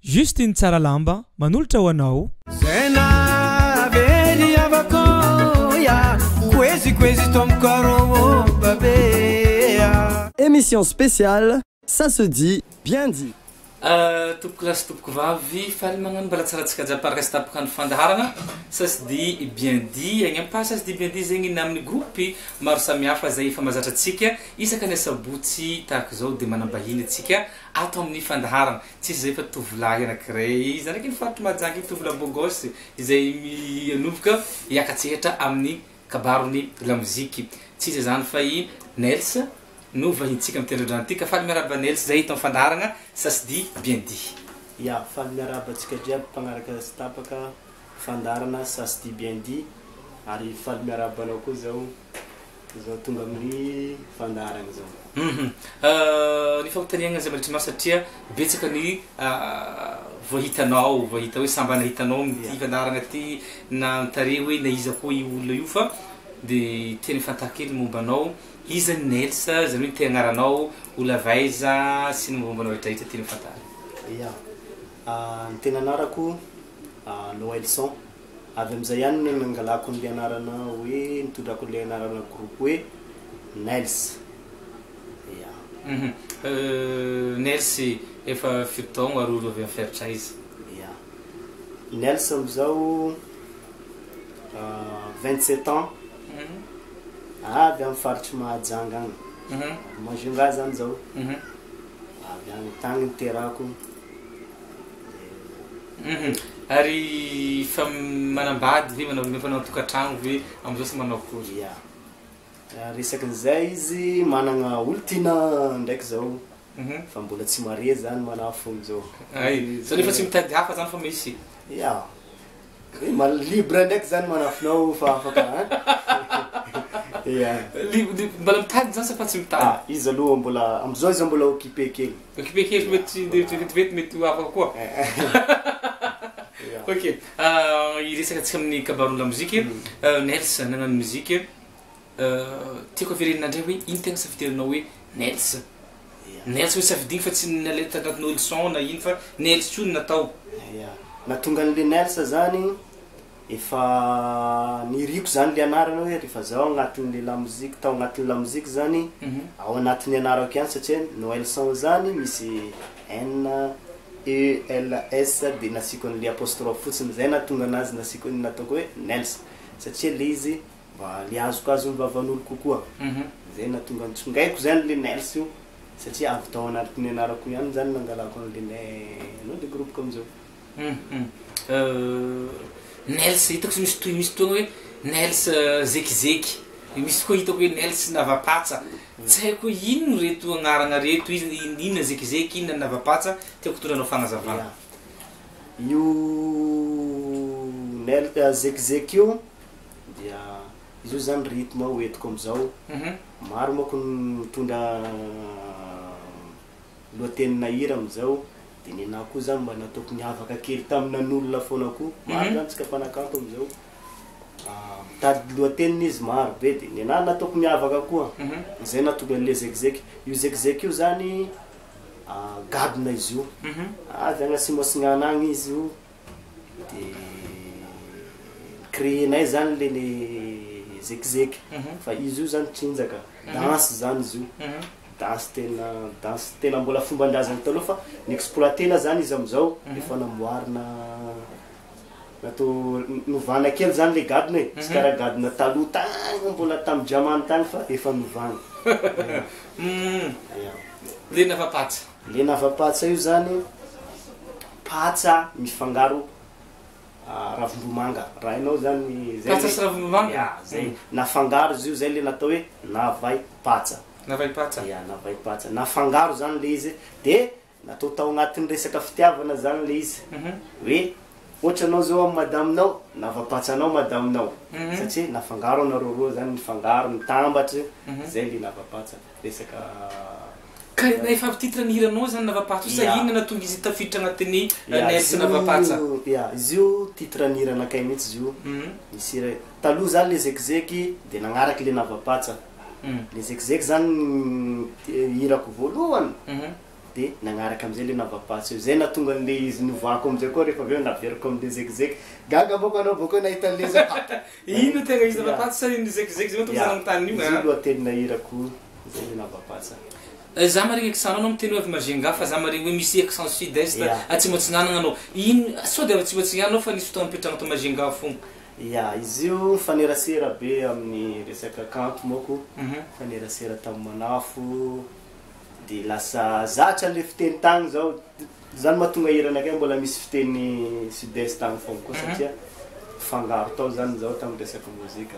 Justine Tsaralamba manolotra ho anao. Zena veli avakoya kwezi tomkaro babea. Émission spéciale, ça se dit, bien dit. Tompoko lasy tompoko vavy faly magnano mbala tsaratsika jiaby resy tapaka ny fandaharana sasy di bien dit agny ampa sasy di bien dit zegny na amin'ny groupe maro samihafa zay efa mazatra atsika isaka ny sabotsy tahaka zao de manambahiny atsika ato amin'ny fandaharana tsisy zay fa tovolahy anankiray izy ndraiky ny faritry majangy tovolahy bogosy izay mianoboka hiakatsehatra amin'ny kabarony la musique tsisy zany fa i Nels no vahintsika amin'ny tendrondrantika faly miaraba Nels zay hitao fandaharana sasy di bien dit. Ya faly miaraba atsika jiaby mpagnaraka sy tapaka fandaharana sasy di bien dit ary faly miaraba anao koa zao tonga amin'ny fandaharana zao. Ny fampitaniagna zay maritry maro satria betsaka ny voahitanao hoe samba nahitanao amin'ny fandaharana ty na mitare hoe na iza koa io olona io fa de teny fantakely momba anao iza Nels zany hoe te agnaranao olavaiza sy ny mombanao rehetrarehetra teny fantary. Ya ny tena anarako Noelson avy amizay ihany no nangalako ny anarana hoe nitondrako le anarana groupe hoe Nels. Ya Nels efa fitaogno ary olo avy amin'ny feritra izy. Ya Nels amizao 27 ans avy amin'ny faritry Mahajanga agny Majunga zany zao avy agny tagny niterako. Ary fa manambady ve manao tokantragno ve amizao sy manao akory? Ya resakin'izay izy managna olo tiana ndraiky zao fa mbola tsy mare zany manafo amizao. Zany efa tsy mitady hafa zany fa misy. Ya libre ndraiky zany manafinao fa afaka mbola mitady zany sa fa tsy mitady? Izy aloha mbola amizao izy mbola occupé kely. Occupé kely mety vetivety mety afaka koa. Ok, iresaka atsika amin'ny kabaron la musique Nels nagnano musique tiako averenina ndray hoe ino tegna safidinao hoe Nels. Nels hoe safidigny fa tsy naleta agnatin'olo son na ino fa Nels io natao. Natonga an'le Nels zany efa niriko zany le anarana hoe rehefa zao agnatin'le la musique tao agnatin'le la musique zany ao anatin'ny anarako ihany satria Noelson zany misy NELS de nasiko an'le apostrophe fotsiny zay natonga anazy nasiko nataoko hoe Nels satria le izy mba le azokazo mivavan'olo kokoa zay natonga ntsongaiko zany le Nels io satria avy tao anatin'ny anarako ihany zany nangalako an'le groupe comme zao. Nels hitako sy misy toagna hoe Nels zekizeky misy koa hitako hoe Nels navapatsa tsy haiko ino reto agnarana reto izy inona zekizeky inona navapatsa tiako tondranao fagnazavana. Io Nels zekizeky io dia izy io zany rythme hoentiko amizao maro manko mitondra lohatenina hira amizao de nena koa zany mba nataoko niavaka kely taminan'olona foana koa maro zany tsika mpanakanto amizao mitady lohatenina izy maro be de nena nataoko miavaka koa zay natonga an'le zekizeky. Io zekizeky io zany gadona izy io avy agny Asimasignana agny izy io de créenay zany le zekizeky fa izy io zany tsinjaka danse zany izy io danse tena mbola fomban-drazany taloha fa niexploitena zany izy amizao efa namboarina natao novana kely zany le gadona e sy karaha gadona taloha tagny mbola tamin'ny Dramany tagny fa efa novana. Le navapatsa. Le navapatsa io zany patsa mifangaro ravim-bomanga raha inao zany zay. Patsa sy ravim-bomanga? Zay nafangaro izy io zay le natao hoe navay patsa. Navay patsa? Ya navay patsa nafangaro zany le izy de natao tao agnatin'ny resaka fitiavana zany le izy hoe ohatra anao zao amin'ny madaminao navapatsanao madaminao satria nafangaro anareo roa zany nifangaro nitambatry zay le navapatsa resaka. Ka efa titre ny hiranao zany navapatsa sa inona natonga izy tafiditra agnatin'ny Nels navapatsa? Ya izy io titre ny hiranakay mihitsy izy io misy taloha zany le zekizeky de nagnaraky le navapatsa. Le zekizeky zany hirako voalohany de nagnaraka am'izay le navapatsy zay natonga an'le izy novako am'izay koa rehefa avy eo naveriko am'le zekizeky gaga boko anao boko nahita an'le zay ino tegna izy navapatsy sa ino zekizeky zay matonga zanagny tany io izy lohateny nahirako zay le navapatsy za marigny accent anao miteny hoe avy Majunga fa za marigny hoe misy accent sud-est Atsimo-Atsinanana anao ino sao de Atsimo-Atsinanana anao fa nisy fotoana mipetragna to Majunga fogna izy io fanerasera be amin'ny resaka kanto moko fanerasera tamin'ny manafo de lasa zatra le fiteny tagny zao zany mahatonga iranakay mbola misy fiteny sud-est tagny fogna koa satria fangaro tao zany zao tamin'ny resaka mozika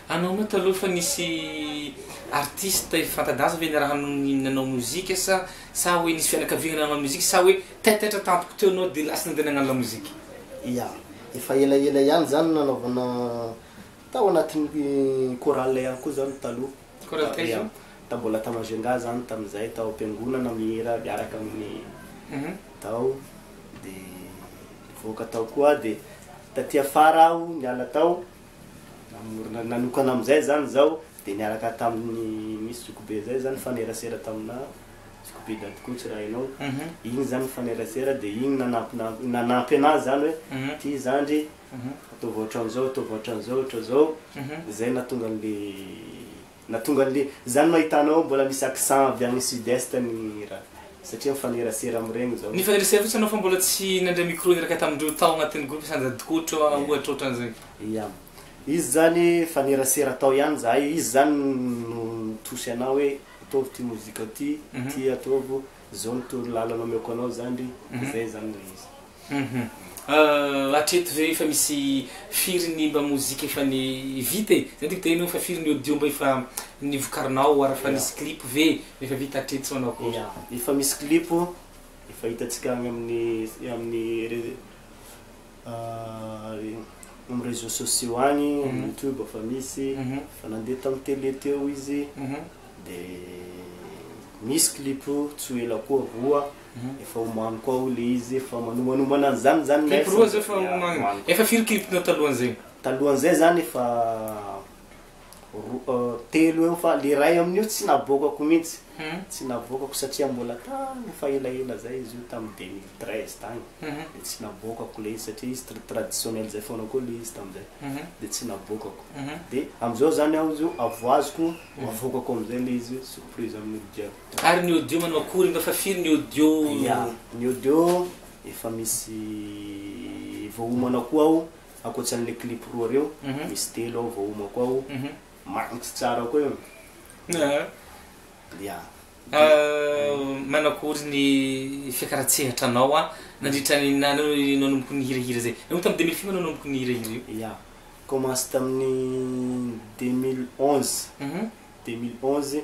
anao moa taloha fa nisy artiste fantadaza ve niaraha nanao mozika sa hoe nisy fianakaviana nanao mozika sa hoe taitaitra tampoko teo anao de lasa nandeha nagnano la mozika efa elaela ihany zany nanaovana tao anatin'ny chorale ihany koa zany taloha ta mbola ta Majunga zany tam'izay tao am-piangonana mihira miaraka amin'ny tao de voaka tao koa de taty afara aho niala tao nanokana am'izay zany zao de niaraka tamin'ny misy Sokobe zay zany fanerasera tamina Sokobe Dadikotsy raha hainao igny zany fanerasera de igny nanampy anazy zany hoe ty zandry ataovy ohatran'izao ataovy ohatran'izao ohatran'izao zay natonga an'le zany mahitanao mbola misy accent avy agny sud-est ny raha satria mifanerasera am'iregny zao nifanerasera fotsy anao fa mbola tsy nandray micro niraka tamindreo tao agnatin'ny groupe Sanjadikotra ohatra ohatran'izay izy zany fanerasera tao ihany zahay izy zany tosy anao hoe ataovy ty mozika ty ataovy zao nitoro lalana omeko anao zany zay zany izy atreto ve efa misy firiny mba mozika efa ny vita zay tiako teny fa firiny audio mba efa nivokarinao ara fa nisy clip ve efa vita atreto so anao koa efa misy clip efa hitatsika agny amin'ny réseaux sociaux agny YouTube efa misy fa nandeha tamin'ny télé teo izy de misy clip tsy ela koa roa efa omany koa le izy efa manomanomana zany clip roa zay efa omany efa firy clipnao talohan'izay zany efa telo eo fa le ray amin'io tsy nabokako mihitsy tsy nabokako satria mbola tany efa elaela zay izy io tamin'ny 2013 tagny de tsy nabokako le izy satria izy traditionnel zay foana koa le izy tam'izay de tsy nabokako de am'izao zany aho izy avoazoko avokako am'izay le izy surprise amin'ny jiaby ary ny audio manao akory mba fa firy ny audio ny audio efa misy voaomana koa aho akoatsan'le clip roa reo misy telo aho voaoma koa aho magnitsy tsara koa io manakory ny fiakaratsehatra anao nandritra nanomboky ny hirahira zay nao tamin'ny 2000 nanomboky ny hirahira io commence tamin'ny 2011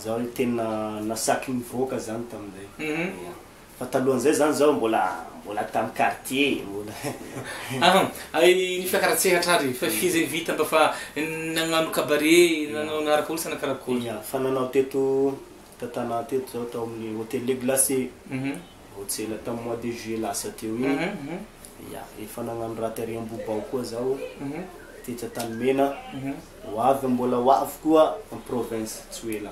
zao tena nasaky nivoaka zany tamin'izay fa talohan'izay zany zao mbola tamin'ny quartier ny fiakaratsehatra ary fa fizy vita mba fa nagnano cabaret nanaraka olo sa nakarakory fa nanao teto tatana teto zao tao amin'ny hôtel Le Glacé voatsela tamin'ny mois de juillet lasa teo igny efa nagnano raha Tariam-Bobao koa zao tetsa tany mena hoavy mbola hoavy koa en province tsy ela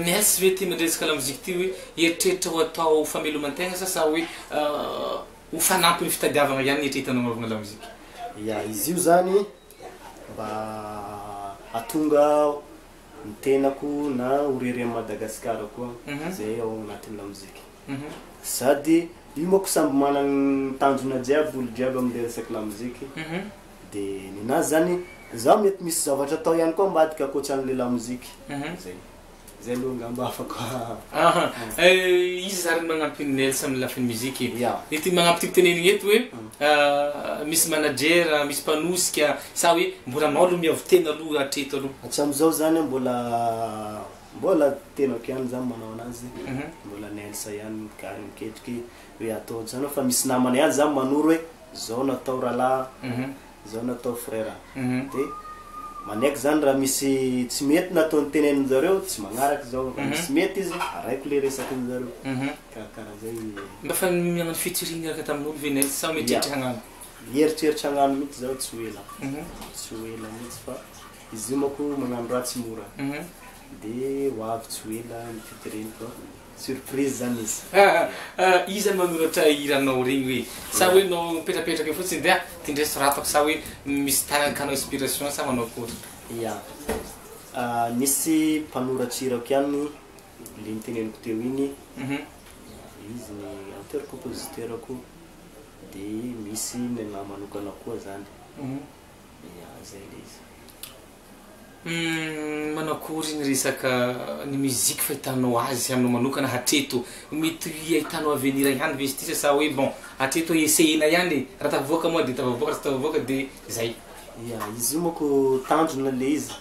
niasy ve ty mandresaka la mozika ty hoe eritreritra ho atao fameloman-tegna sa hoe ho fanampy ny fitadiavana ihany nietrehita nanaovana la mozika izy io zany mba atonga ny tenako na horery amin'ny Madagasikara koa zay ao agnatin'ny la mozika sady io moko samby managny tanjona jiaby olo jiaby amin'ny resaky la mozika de ninazy zany zaho mety misy zavatra atao ihany koa ambadika akoatran'le la mozika zay aloha ngamba afaka izy zary magnampy Nelsa amin'ny lafiny muzika ety magnampy ty tenenigny eto hoe misy manager misy mpanosika sa hoe mbola anao aloha miavo tena aloha atreto aloha hatram'izao zany mbola tenako ihany zany manao anazy mbola Nelsa ihany kary miketriky hoe atao zany fa misy namana ihany zany manoro hoe zao natao ralahy zao natao frère de manaiky zany raha misy tsy mety nataony tenenin'zareo tsy magnaraky zao misy mety izy araiko le resakin'zareo karakaraha zay mba fa magnano featuring araka tamin'olo ve Nelsa sa mieritreritry hagnano mieritreritry hagnano mihitsy zao tsy ela mihitsy fa izy io mako magnano raha tsy mora de hoavy tsy hoela mifidireny fa surprise zany izy. Izy manoratra hiranao regny hoe sa hoe nao mipetrapetraka eo fotsiny dia tindresy ratako sa hoe misy tanankanao inspiration sa manao akory? Ya nisy mpanoratry hirako ihany le niteneniko teo iny. Izy ny auteur compositeur ako de misy nena manokana koa zany. Ya zay le izy. Manao akory ny resaka ny musique fa hitanao azy aminao manokana hatreto mety hitanao avenir ihany ve izy ty sa hoe bon hatreto essayena ihany raha tavoaka moa de tavoaka raha tavoaka de zay. Ya izy io moko tandrona le izy.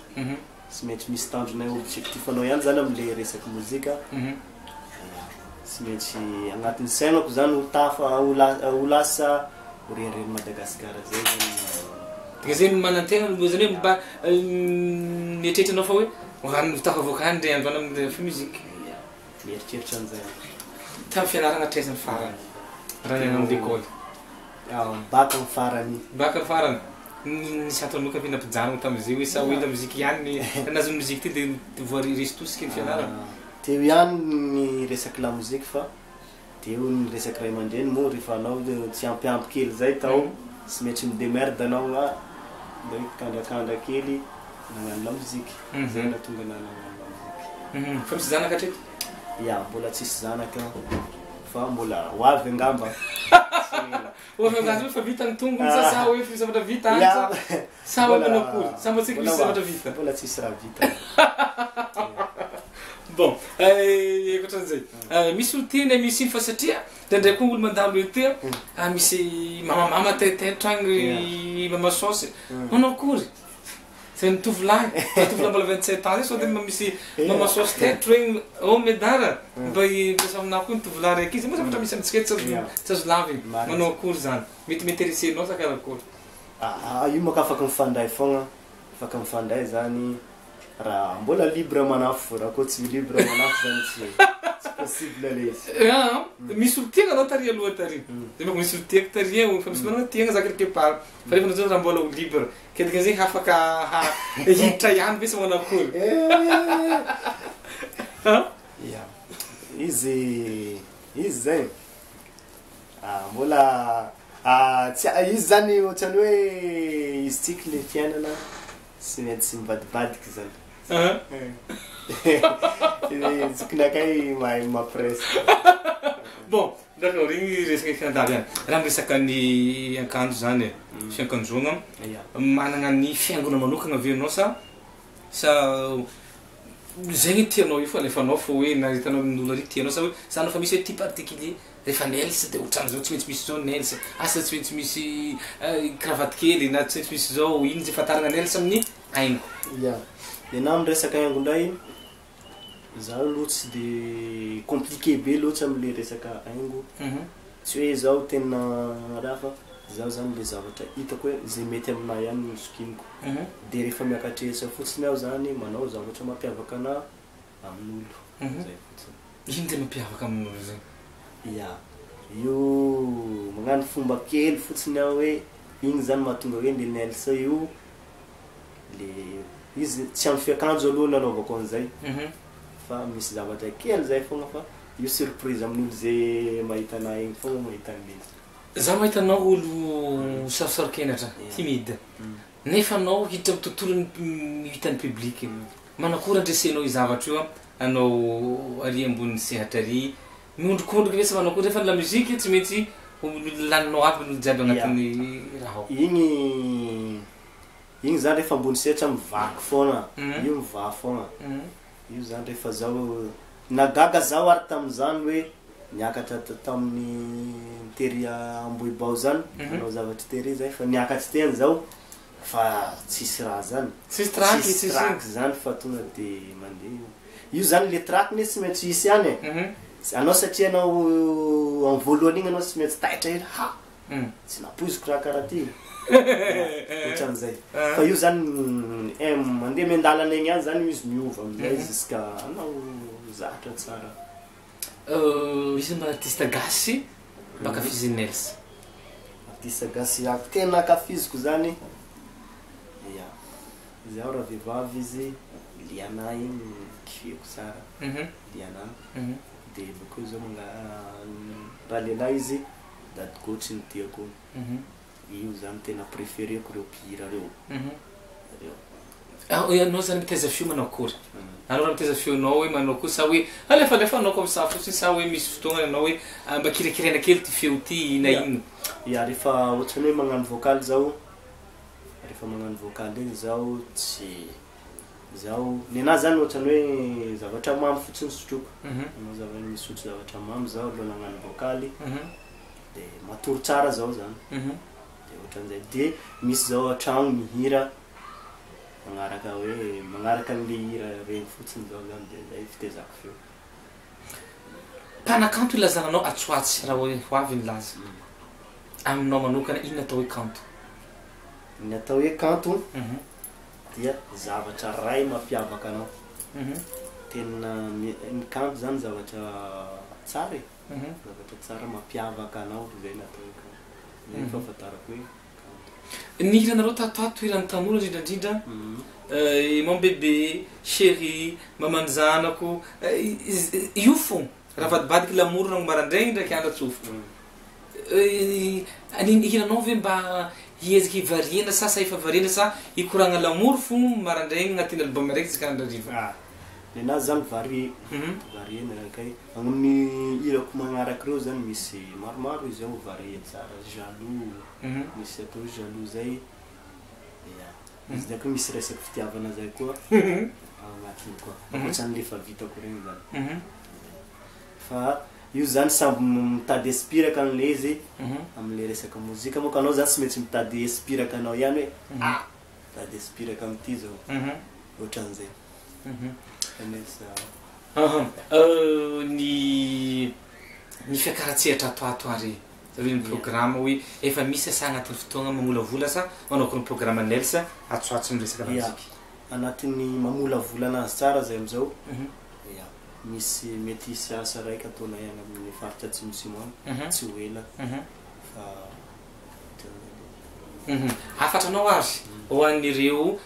Tsy maintsy misy tandrona objectif anao ihany zany am'le resaky mozika. Tsy maintsy agnatin'ny sainako zany ho tafa ho lasa horenireny Madagasikara zay zany. Zay manantegna zany hoe mba mieritreritra anao fa hoe hoan'ny tafavoaka any ndray androana amin'ny muzika. Mieritreritra an'izay. Tamin'ny fianarana traizany farany raha ny amin'ny l'école. Baka ny farany. Baka ny farany. Nisy antony mpiana mpijanona tamin'izay hoe sa hoe la muzika ihany nazo muzika ty de voarisy tosika ny fianarana. Teo ihany ny resaky la mozika fa teo ny resaky ray aman-dreny moa rehefa anao tsy ampiampy kely zay tao tsy maintsy midemerde anao mba kandrakandra kely nagnano la mozika. Zay nahatonga nagnano la mozika. Fa misy zanaka hatreto? Ya mbola tsisy zanaka fa mbola hoavy angamba. Hoavy angamba fa vita ny tongony sa hoe zavatra vita any sa hoe manao akory? Sa mba tsika misy zavatra vita? Mbola tsisy raha vita. Bon, écoutez, misy teny misy iny fa satria ndraindray koa olo mandalo ety misy mamamama taitaitra agny mama sauce manao akory? C'est une tovolahy mbola 27 ans sao de misy mama sauce taitra regny oh medara mba hipesa aminahy koa ny tovolahy raiky izy mo zavatra misy amitsika tsy azo laviny manao akory zany mety m'intéressenao sa karakory? Io maka afaka mifandray fogna, afaka mifandray zany raha mbola libre manafo raha koa tsy libre manafo zany tsy possible le izy. Misy olo tiagna anao tary aloha tary de mako misy olo tiagna tary eo fa misy manao tiagna za quelque part fa rehefa zao raha mbola ho libre kedika zay afaka hiditra ihany ve sa manao akory? Izy zay mbola izy zany ohatrany hoe izy tsika le fiainana tsy maintsy mivadibadiky zany. Tsokinakay mahay mampiresaka. Bon, d'accord, igny resaka fiandavy ihany. Raha miresaka ny akanjo zany fiakanjoagna managna ny fiangona manokana avy anao sa zay ny tianao io fa alefanao fa hoe nahitanao amin'olo ariky tianao sa hoe sa anao fa misy hoe ty particulier rehefa nelse de ohatran'izao tsy maintsy misy zao nelse asa tsy maintsy misy cravatte kely na tsy maintsy misy zao ino zay fatarana nelse amin'ny haingo. Ya na amin'ny resaka haingo ndray zaho aloha tsy de compliqué be loatra am'le resaka haingo. Tsy hoe zao tena raha fa zaho zany le zavatra hitako hoe zay mety aminahy ihany no sokiniko. De rehefa miakatrehitra fotsiny aho zany manao zavatra mampiavaka anahy amin'olo zay fotsiny. Ino tena mampiavaka amin'olo zay? Ya io magnano fomba kely fotsiny aho hoe igny zany mahatonga hoe le nelse io le izy tsy amin'ny fiakanjo aloha nanaovako an'izay fa misy zavatra kely zay fogna fa io surprise amin'olo zay mahita anahy igny fogna mahita an'izy. Za mahita anao olo sarosarok'enatra timide nefa anao hiditra amin'ny tontolo hitan'ny public manakory andresenao i zavatra io anao ary ambony sehatra ary miondrikondroka ve sa manao akory rehefa la muzika tsy maintsy laninao aby no jiaby agnatin'ny raha ao. Igny zany rehefa ambony sehatra mivaky foana io mivaha foana io zany rehefa zao nagaga zao ary tamin'izany hoe niakatra tamin'ny tery Ambohibao zany anao zavatra tery zay fa niakatra teny zao fa tsisy raha zany tsisy track zany fa tonga de mandeha io zany le track ne tsy maintsy hisy ihany anao satria anao amin'ny voalohany igny anao tsy maintsy taitra hely tsy napoiziko raha karaha ty ohatran'izay fa io zany mandeha miandalana igny ihany zany izy miova amizay jusqu'à anao zatra tsara. Izy mba artiste gasy mba kafizy Nelse. Artiste gasy tena kafiziko zany ya zaho raha vehivavy izy liana igny kifeko tsara liana dia bakeo zao raha lehilahy izy dady coach ny tiako io zany tena préféreko reo mpihira reo ianao zany mitaiza fio manao akory anao raha mitaiza fionao hoe manao kory sa hoe alefa anao comme ça fotsiny sa hoe misy fotoagna anao hoe mba kirekirena kely ty feo ty na igny ya rehefa ohatrany hoe magnano vocal zao rehefa magnano vocal igny zao tsy zao nena zany ohatrany hoe zavatra mamy fotsiny sotroko anao zavatra misotro zavatra mamy zao aloha nagnano vocaly dia matory tsara zao zany dia ohatran'izay dia misy zao atragno mihira magnaraka hoe magnaraka an'le hira regny fotsiny zao zany dia zay fitezako feo mpanakanto ilazananao atsoatsy raha hoe ho avy ny laza aminao manokana ino atao hoe kanto ny atao hoe kanto dia zavatra ray mampiavaka anao tena ny kanto zany zavatra tsara zavatra tsara mampiavaka anao zay natao hoe kanto ny fahafantarako hoe ny hiranareo tatoato hiran'ny tanora indrindrandrindra mon bébé chéri mamany zanako io fo raha vadibadiky lamour nagno marandraigny ndraiky andro atsofotro hiranao ve mba hieziky variana sa efa variana sa hikoragna lamour fo marandraigny agnatin'ny album raiky zikanandrariva nenazy zany variena kay amin'ny hirako magnaraky reo zany misy maromaro izy ao varie tsara jaloux misy atao jaloux zay izy dako misy resaky fitiavana zay koa agnatiny koa ohatran'le fa vitako regny zany fa io zany samby mitady espiraka an'le izy am'le resaka mozika moka anao zany tsy maintsy mitady espiraka anao ihany hoe mitady espiraka am'ty zao ohatran'izay ny fiakaratsehatra atoato ary zao ny programme hoe efa misy asa agnatin'ny fotoagna mamolavola sa manao koa ny programme Nelsa atsoatso ny resaka muzika anatin'ny mamolavola anazy tsara zay am'izao misy mety hisy asa raiky ataona ihany amin'ny faritra Atsimo tsy ho ela fa afatranao azy ho an'ireo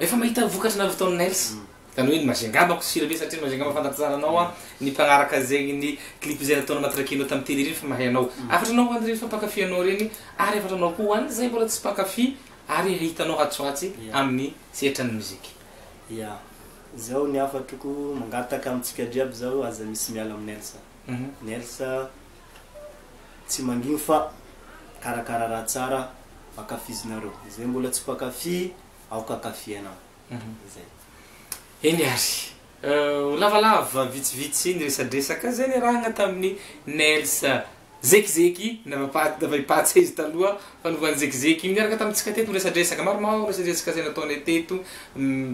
efa mahita vokatra na vitaon'ny Nelsa zany hoe ny mazingabako sira be satria mazingaba fantatsaranao ny mpagnaraka zegny ny clip zay nataona matrakinao tamin'ny télé reny fa mahay anao afatranao hoan'ireny fa mpakafianao reny ary afatranao koa hoan'ny zay mbola tsy mpakafy ary hitanao atsoatsy amin'ny sehatran'ny muzika zao ny afatroko mangataka amitsika jiaby zao aza misy miala amin'ny Nelsa Nelsa tsy mangigny fa karakara raha tsara akafizinareo zay mbola tsy mpakafy aoka akafianao zay eny ary lavalava vitsivitsy ny resadresaka zay ny raha agnaty amin'ny Nelsa zekizeky navahipatsy izy taloha fanovany zekizeky miaraka tamintsika teto resadresaka maromaro resadresaka zay nataonay teto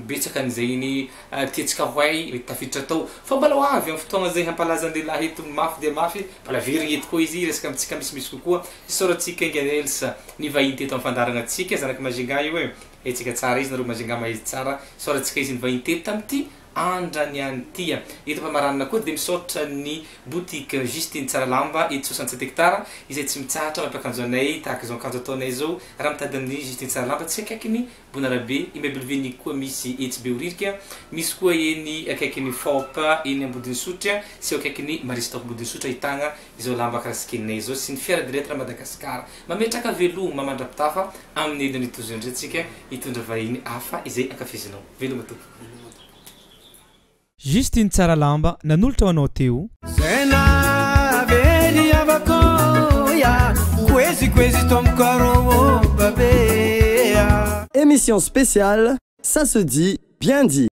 betsaka an'izay tiatsika hoay tafiditra tao fa mbola ho avy amin'ny fotoagna zay hampalaza an-dehilahy eto mafy dia mafy mbola very ety koa izy resaka amitsika misimisy kokoa isaorantsika inga Nelsa ny vahiny teto amin'ny fandarana atsika zanaky mazinga io hoe etsika tsara izy nareo mazinga mahizy tsara isaorantsika izy ny vahiny teto tamity andrany antia eto mpamaranana koa dia misaotra ny boutique Justine Tsaralamba eto 67 hectara izay tsy mitsahatra mampiakanjo anay tahaka izao akanjo ataonay zao raha mitady amin'ny Justine Tsaralamba tsy akaikiny Bonarabe immeuble Veni koa misy etsy be oririka misy koa eny akaikiny FOP eny Ambodiny Sotra sy akaikiny Maristop Ambodiny Sotra hitagna izao lamba karasikinay zao sy ny fiara diretra Madagasikara mametraka veloma mandrapitafa amin'ny elany itozondretsika hitondra vahiny hafa izay ankafizinao veloma tompo Justine Tsaralamba nanolotra ho anao teo Zena veri avakoya kwezi tomkaro babea. Émission spéciale, ça se dit bien dit.